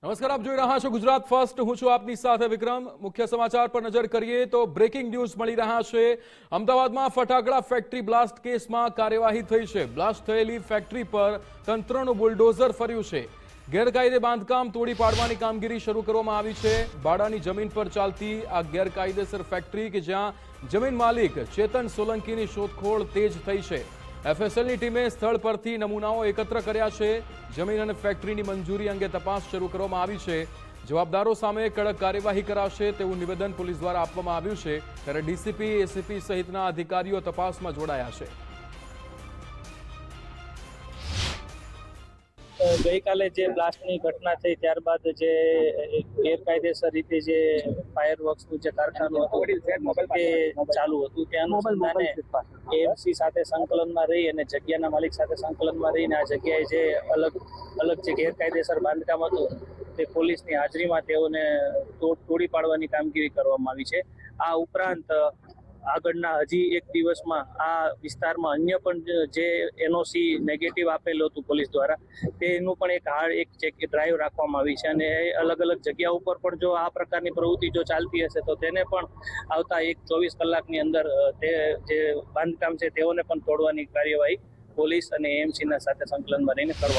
નમસ્કાર, આપ જોઈ રહ્યા છો ગુજરાત ફર્સ્ટ. હું છું આપની સાથે વિક્રમ. મુખ્ય સમાચાર પર નજર કરીએ તો બ્રેકિંગ ન્યૂઝ મળી રહ્યા છે. અમદાવાદમાં ફટાકડા ફેક્ટરી બ્લાસ્ટ કેસમાં કાર્યવાહી થઈ છે. બ્લાસ્ટ થયેલી ફેક્ટરી પર તંત્રનું બુલડોઝર ફર્યું છે. ગેરકાયદે બાંધકામ તોડી પાડવાની કામગીરી શરૂ કરવામાં આવી છે. ભાડાની જમીન પર ચાલતી આ ગેરકાયદેસર ફેક્ટરી કે જ્યાં જમીન માલિક ચેતન સોલંકીની શોધખોળ તેજ થઈ છે. એફએસએલની ટીમે સ્થળ પરથી નમૂનાઓ એકત્ર કર્યા છે. જમીન અને ફેક્ટરીની મંજૂરી અંગે તપાસ શરૂ કરવામાં આવી છે. જવાબદારો સામે કડક કાર્યવાહી કરાશે તેવું નિવેદન પોલીસ દ્વારા આપવામાં આવ્યું છે. ત્યારે ડીસીપી, એસીપી સહિતના અધિકારીઓ તપાસમાં જોડાયા છે. ગઈકાલે જે બ્લાસ્ટની ઘટના થઈ ત્યારબાદ જે ગેરકાયદેસર રીતે જે ફાયરવર્ક્સનું જે કારખાનું હતું તે ચાલુ હતું તે અનુસંધાને એએમસી સાથે સંકલનમાં રહી અને જગ્યાના માલિક સાથે સંકલનમાં રહીને આ જગ્યાએ જે અલગ જે ગેરકાયદેસર બાંધકામ હતું તે પોલીસની હાજરીમાં તેઓને તોડી પાડવાની કામગીરી કરવામાં આવી છે. આ ઉપરાંત આગળના હજી એક દિવસમાં આ વિસ્તારમાં અન્ય પણ જે એનઓસી નેગેટિવ આપેલું હતું પોલીસ દ્વારા તેનું પણ એક ડ્રાઈવ રાખવામાં આવી છે અને અલગ અલગ જગ્યા ઉપર પણ જો આ પ્રકારની પ્રવૃત્તિ જો ચાલતી હશે તો તેને પણ આવતા 24 કલાકની અંદર તે જે બાંધકામ છે તેઓને પણ તોડવાની કાર્યવાહી પોલીસ અને એએમસીના સાથે સંકલનમાં રહીને કરવા